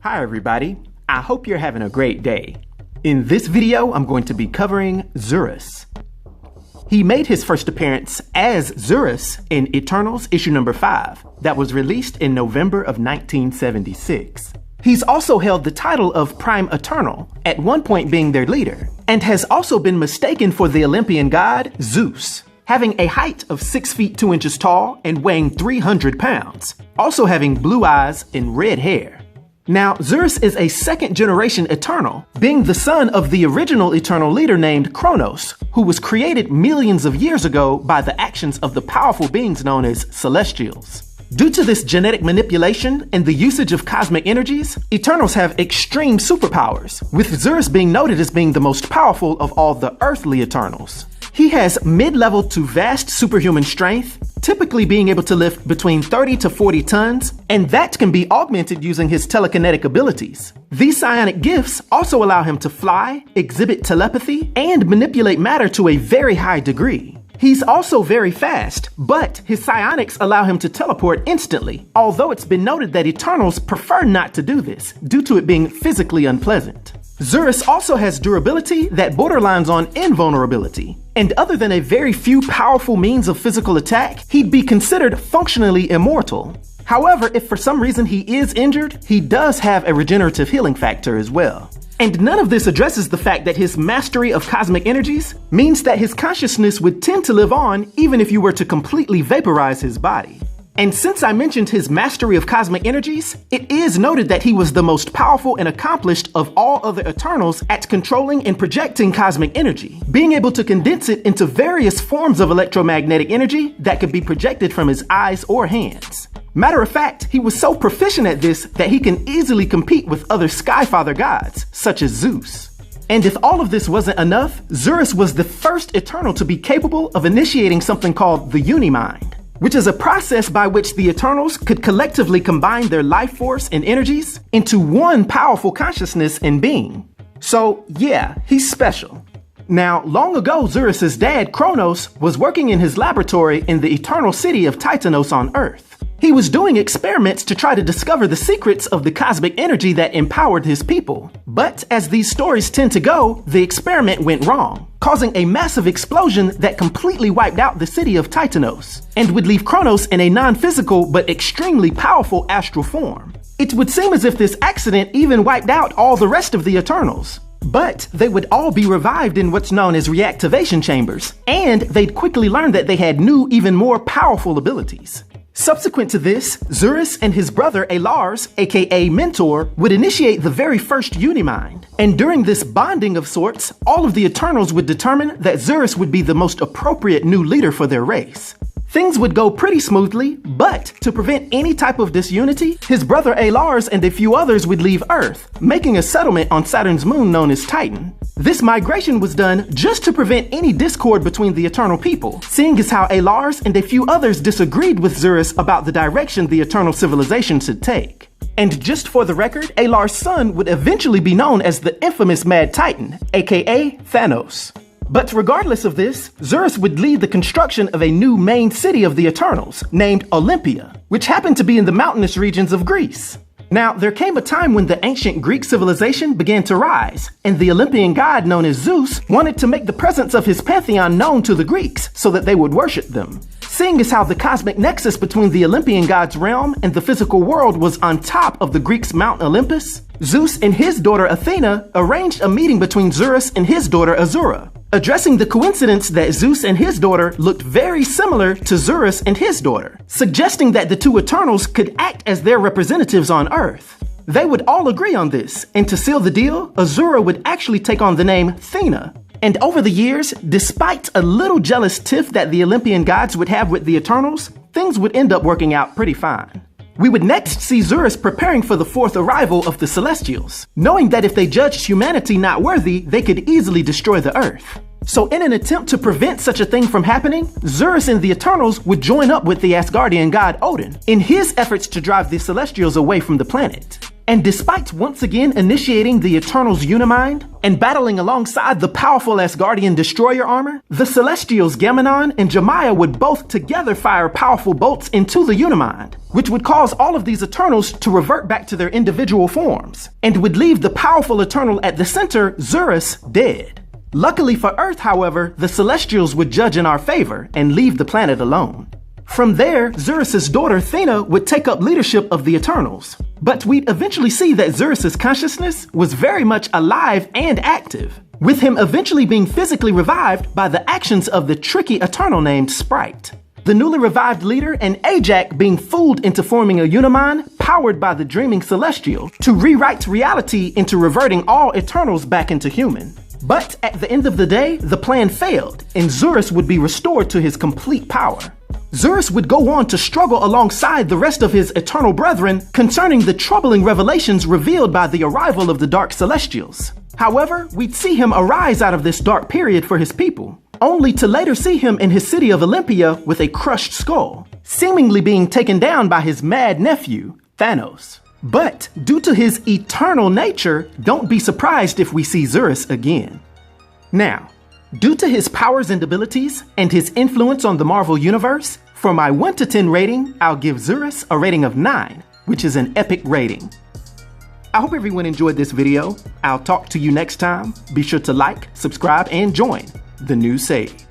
Hi everybody, I hope you're having a great day. In this video, I'm going to be covering Zuras. He made his first appearance as Zuras in Eternals issue number 5 that was released in November of 1976. He's also held the title of Prime Eternal, at one point being their leader, and has also been mistaken for the Olympian god Zeus, having a height of 6 feet 2 inches tall and weighing 300 pounds, also having blue eyes and red hair. Now, Zuras is a second-generation Eternal, being the son of the original Eternal leader named Kronos, who was created millions of years ago by the actions of the powerful beings known as Celestials. Due to this genetic manipulation and the usage of cosmic energies, Eternals have extreme superpowers, with Zuras being noted as being the most powerful of all the earthly Eternals. He has mid-level to vast superhuman strength, typically being able to lift between 30 to 40 tons, and that can be augmented using his telekinetic abilities. These psionic gifts also allow him to fly, exhibit telepathy, and manipulate matter to a very high degree. He's also very fast, but his psionics allow him to teleport instantly, although it's been noted that Eternals prefer not to do this, due to it being physically unpleasant. Zuras also has durability that borderlines on invulnerability, and other than a very few powerful means of physical attack, he'd be considered functionally immortal. However, if for some reason he is injured, he does have a regenerative healing factor as well. And none of this addresses the fact that his mastery of cosmic energies means that his consciousness would tend to live on even if you were to completely vaporize his body. And since I mentioned his mastery of cosmic energies, it is noted that he was the most powerful and accomplished of all other Eternals at controlling and projecting cosmic energy, being able to condense it into various forms of electromagnetic energy that could be projected from his eyes or hands. Matter of fact, he was so proficient at this that he can easily compete with other Skyfather gods, such as Zeus. And if all of this wasn't enough, Zuras was the first Eternal to be capable of initiating something called the Uni-Mind, which is a process by which the Eternals could collectively combine their life force and energies into one powerful consciousness and being. So yeah, he's special. Now, long ago, Zuras' dad, Kronos, was working in his laboratory in the eternal city of Titanos on Earth. He was doing experiments to try to discover the secrets of the cosmic energy that empowered his people. But as these stories tend to go, the experiment went wrong, causing a massive explosion that completely wiped out the city of Titanos, and would leave Kronos in a non-physical but extremely powerful astral form. It would seem as if this accident even wiped out all the rest of the Eternals. But they would all be revived in what's known as reactivation chambers, and they'd quickly learn that they had new, even more powerful abilities. Subsequent to this, Zuras and his brother Alars, aka Mentor, would initiate the very first Uni-Mind. And during this bonding of sorts, all of the Eternals would determine that Zuras would be the most appropriate new leader for their race. Things would go pretty smoothly, but to prevent any type of disunity, his brother Alars and a few others would leave Earth, making a settlement on Saturn's moon known as Titan. This migration was done just to prevent any discord between the Eternal people, seeing as how Alars and a few others disagreed with Zuras about the direction the Eternal civilization should take. And just for the record, Alars' son would eventually be known as the infamous Mad Titan, aka Thanos. But regardless of this, Zuras would lead the construction of a new main city of the Eternals, named Olympia, which happened to be in the mountainous regions of Greece. Now, there came a time when the ancient Greek civilization began to rise, and the Olympian god known as Zeus wanted to make the presence of his pantheon known to the Greeks so that they would worship them. Seeing as how the cosmic nexus between the Olympian god's realm and the physical world was on top of the Greeks' Mount Olympus, Zeus and his daughter Athena arranged a meeting between Zuras and his daughter Azura, addressing the coincidence that Zeus and his daughter looked very similar to Zuras and his daughter, suggesting that the two Eternals could act as their representatives on Earth. They would all agree on this, and to seal the deal, Azura would actually take on the name Thena. And over the years, despite a little jealous tiff that the Olympian gods would have with the Eternals, things would end up working out pretty fine. We would next see Zuras preparing for the fourth arrival of the Celestials, knowing that if they judged humanity not worthy, they could easily destroy the Earth. So in an attempt to prevent such a thing from happening, Zuras and the Eternals would join up with the Asgardian god Odin in his efforts to drive the Celestials away from the planet. And despite once again initiating the Eternals' Uni-Mind and battling alongside the powerful Asgardian Destroyer Armor, the Celestials Gamenon and Jemaya would both together fire powerful bolts into the Uni-Mind, which would cause all of these Eternals to revert back to their individual forms, and would leave the powerful Eternal at the center, Zuras, dead. Luckily for Earth, however, the Celestials would judge in our favor and leave the planet alone. From there, Zuras' daughter Thena would take up leadership of the Eternals. But we'd eventually see that Zuras' consciousness was very much alive and active, with him eventually being physically revived by the actions of the tricky Eternal named Sprite. The newly revived leader and Ajak being fooled into forming a Uni-Mind powered by the dreaming Celestial to rewrite reality into reverting all Eternals back into human. But at the end of the day, the plan failed, and Zuras would be restored to his complete power. Zuras would go on to struggle alongside the rest of his eternal brethren concerning the troubling revelations revealed by the arrival of the Dark Celestials. However, we'd see him arise out of this dark period for his people, only to later see him in his city of Olympia with a crushed skull, seemingly being taken down by his mad nephew, Thanos. But due to his eternal nature, don't be surprised if we see Zuras again. Now, due to his powers and abilities and his influence on the Marvel Universe, for my 1 to 10 rating, I'll give Zuras a rating of 9, which is an epic rating. I hope everyone enjoyed this video. I'll talk to you next time. Be sure to like, subscribe, and join the new Sage.